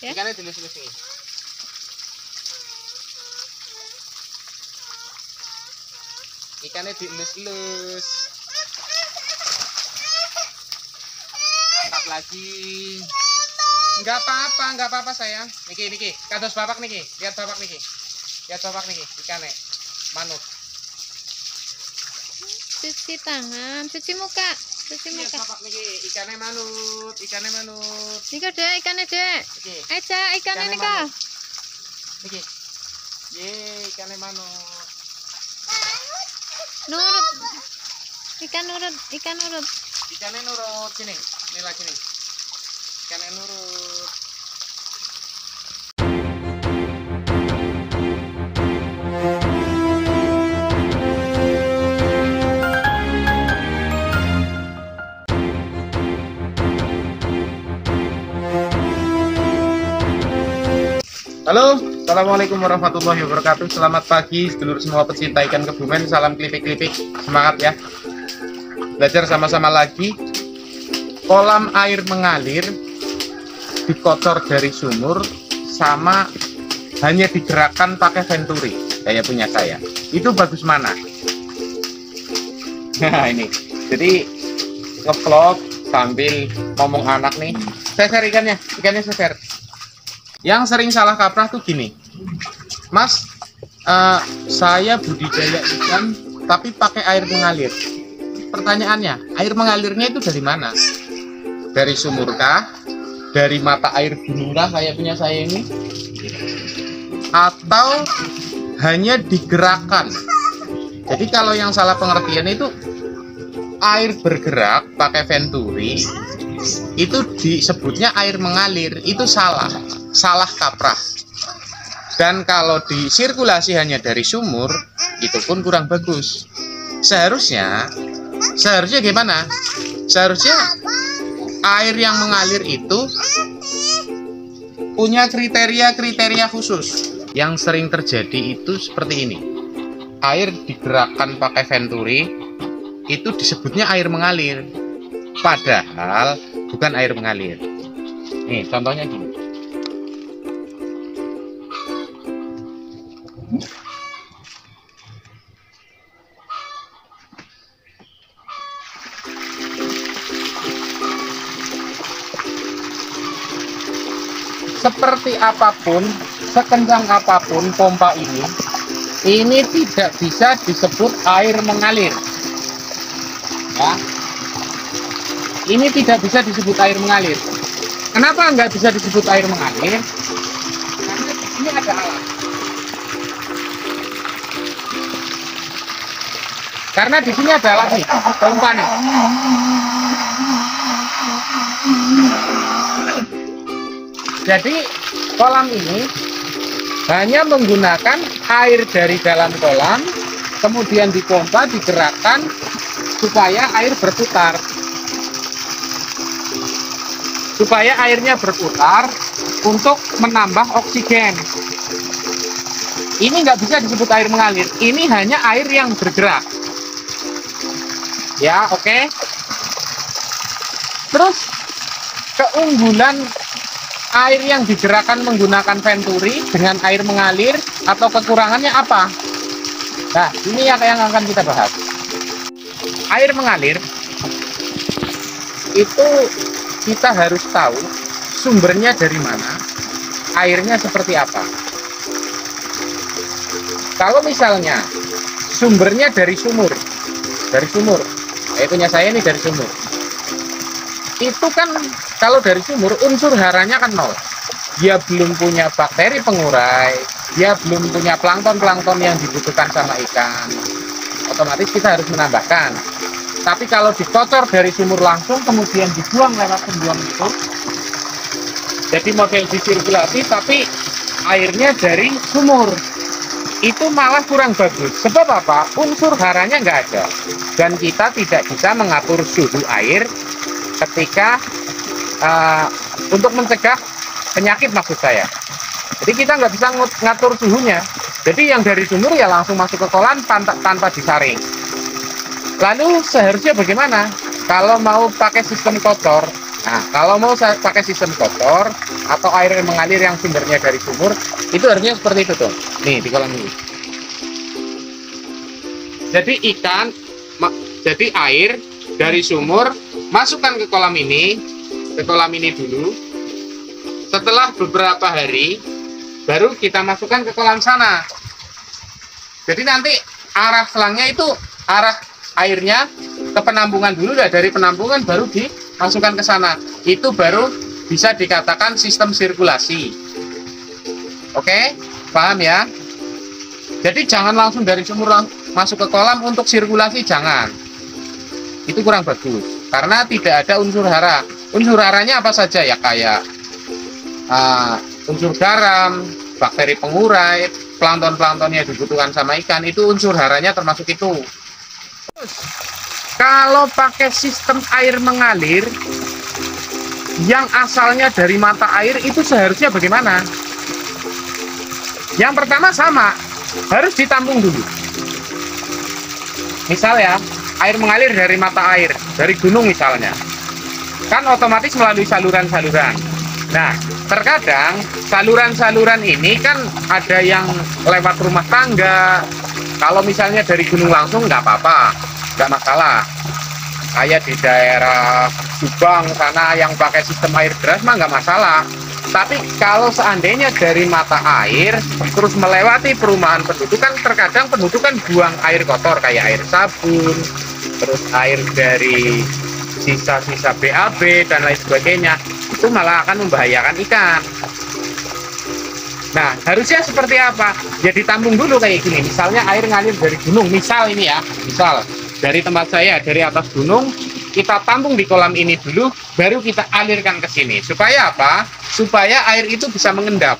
ya. Ikannya dilus-lus nih. Ikannya dilus-lus. Angkat lagi. Enggak apa-apa sayang. Niki. Kados bapak niki. Lihat bapak niki. Ikannya manut. Cuci tangan, cuci muka. Lihat bapak niki, ikannya manut. Nika dek, ikannya dek. Niki. Eca, ikannya nika. Niki. Ye, ikannya manut. Nurut. Ikan nurut. Ikannya nurut sini. Ini lagi nih. Ikannya nurut. Halo, assalamualaikum warahmatullahi wabarakatuh. Selamat pagi, sedulur semua pecinta ikan Kebumen. Salam klipik-klipik, semangat ya. Belajar sama-sama lagi. Kolam air mengalir dikocor dari sumur sama hanya digerakkan pakai venturi kayak punya saya. Itu bagus mana? Nah ini, jadi nge-vlog sambil ngomong anak nih. Seser ikannya seser. Yang sering salah kaprah tuh gini, Mas, saya budidaya ikan tapi pakai air mengalir. Pertanyaannya, air mengalirnya itu dari mana? Dari sumur kah? Dari mata air gunung kah kayak punya saya ini? Atau hanya digerakkan? Jadi kalau yang salah pengertian itu air bergerak pakai venturi, itu disebutnya air mengalir. Itu salah kaprah. Dan kalau disirkulasi hanya dari sumur, itu pun kurang bagus. Seharusnya gimana? Seharusnya air yang mengalir itu punya kriteria khusus. Yang sering terjadi itu seperti ini. Air digerakkan pakai venturi, itu disebutnya air mengalir. Padahal bukan air mengalir. Nih, contohnya gini. Seperti apapun, sekencang apapun pompa ini tidak bisa disebut air mengalir. Ya. Ini tidak bisa disebut air mengalir. Kenapa nggak bisa disebut air mengalir? Karena di sini ada alat. Karena di sini ada alat nih, pompa nih. Jadi kolam ini hanya menggunakan air dari dalam kolam, kemudian dipompa, digerakkan supaya air berputar. Supaya airnya berputar untuk menambah oksigen. Ini nggak bisa disebut air mengalir. Ini hanya air yang bergerak. Ya, oke. Terus keunggulan air yang digerakkan menggunakan venturi dengan air mengalir atau kekurangannya apa? Nah, ini yang akan kita bahas. Air mengalir itu kita harus tahu sumbernya dari mana, airnya seperti apa. Kalau misalnya sumbernya dari sumur, punya saya ini dari sumur. Itu kan kalau dari sumur unsur haranya kan nol. Dia belum punya bakteri pengurai, dia belum punya plankton yang dibutuhkan sama ikan. Otomatis kita harus menambahkan. Tapi kalau dikocor dari sumur langsung kemudian dibuang lewat pembuang itu, jadi model disirkulasi tapi airnya dari sumur, itu malah kurang bagus. Sebab apa? Unsur haranya nggak ada. Dan kita tidak bisa mengatur suhu air ketika untuk mencegah penyakit maksud saya. Jadi kita nggak bisa ngatur suhunya. Jadi yang dari sumur ya langsung masuk ke kolam tanpa disaring. Lalu seharusnya bagaimana? Kalau mau pakai sistem kotor, nah kalau mau pakai sistem kotor, atau air yang mengalir yang sumbernya dari sumur, itu harusnya seperti itu tuh. Nih di kolam ini. Jadi jadi air dari sumur masukkan ke kolam ini dulu. Setelah beberapa hari baru kita masukkan ke kolam sana. Jadi nanti arah selangnya itu arah airnya ke penampungan dulu, ya dari penampungan baru dimasukkan ke sana. Itu baru bisa dikatakan sistem sirkulasi. Oke, paham ya? Jadi jangan langsung dari sumur masuk ke kolam untuk sirkulasi, jangan. Itu kurang bagus karena tidak ada unsur hara. Unsur haranya apa saja ya, kayak unsur garam, bakteri pengurai, plankton-plankton yang dibutuhkan sama ikan, itu unsur haranya termasuk itu. Terus, kalau pakai sistem air mengalir yang asalnya dari mata air, itu seharusnya bagaimana? Yang pertama sama, harus ditampung dulu. Misal ya, air mengalir dari mata air, dari gunung misalnya, kan otomatis melalui saluran-saluran. Nah, terkadang saluran-saluran ini kan ada yang lewat rumah tangga. Kalau misalnya dari gunung langsung nggak apa-apa, nggak masalah. Kayak di daerah Subang sana yang pakai sistem air deras mah nggak masalah. Tapi kalau seandainya dari mata air terus melewati perumahan penduduk, kan terkadang penduduk kan buang air kotor kayak air sabun, terus air dari sisa-sisa BAB dan lain sebagainya, itu malah akan membahayakan ikan. Nah, harusnya seperti apa? Ya ditampung dulu kayak gini. Misalnya air ngalir dari gunung, misal ini ya, misal dari tempat saya, dari atas gunung, kita tampung di kolam ini dulu, baru kita alirkan ke sini. Supaya apa? Supaya air itu bisa mengendap.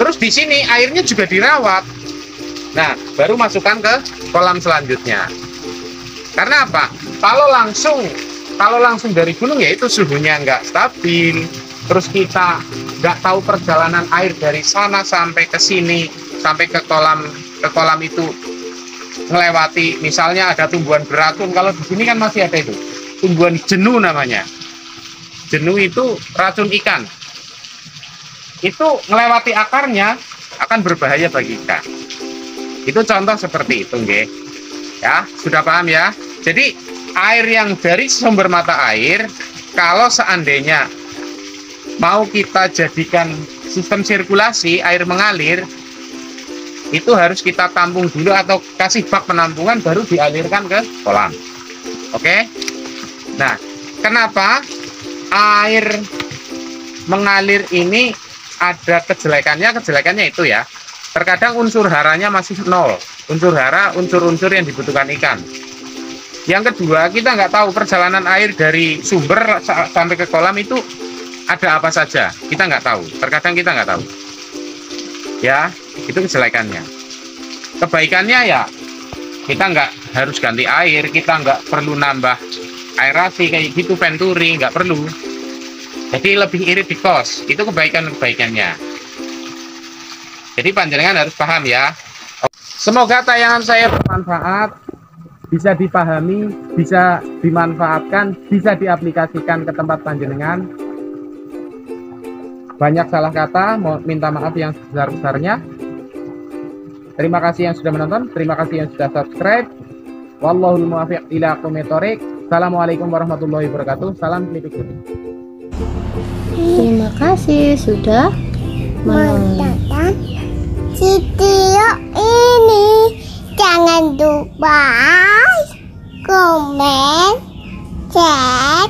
Terus di sini airnya juga dirawat. Nah, baru masukkan ke kolam selanjutnya. Karena apa? Kalau langsung dari gunung, ya itu suhunya nggak stabil. Terus kita nggak tahu perjalanan air dari sana sampai ke sini, sampai ke kolam itu melewati, misalnya ada tumbuhan beracun. Kalau di sini kan masih ada itu tumbuhan jenuh namanya. Jenuh itu racun ikan. Itu melewati akarnya akan berbahaya bagi ikan. Itu contoh seperti itu, nggih. Ya, sudah paham ya? Jadi air yang dari sumber mata air, kalau seandainya mau kita jadikan sistem sirkulasi air mengalir, itu harus kita tampung dulu atau kasih bak penampungan baru dialirkan ke kolam. Oke? Nah, kenapa air mengalir ini ada kejelekannya? Kejelekannya itu ya, terkadang unsur haranya masih nol. Unsur hara, unsur-unsur yang dibutuhkan ikan. Yang kedua, kita nggak tahu perjalanan air dari sumber sampai ke kolam itu ada apa saja. Kita nggak tahu. Terkadang kita nggak tahu. Ya, itu kejelekannya. Kebaikannya ya, kita nggak harus ganti air, kita nggak perlu nambah aerasi kayak gitu, venturi, nggak perlu. Jadi lebih irit di kos. Itu kebaikannya. Jadi panjenengan harus paham ya. Semoga tayangan saya bermanfaat, bisa dipahami, bisa dimanfaatkan, bisa diaplikasikan ke tempat panjenengan. Banyak salah kata, mau minta maaf yang sebesar-besarnya. Terima kasih yang sudah menonton, terima kasih yang sudah subscribe. Wallahul muwaffiq ila aqwamit thoriq. Assalamualaikum warahmatullahi wabarakatuh. Salam klinik-klinik. Terima kasih sudah menonton video ini. Jangan lupa komen, chat,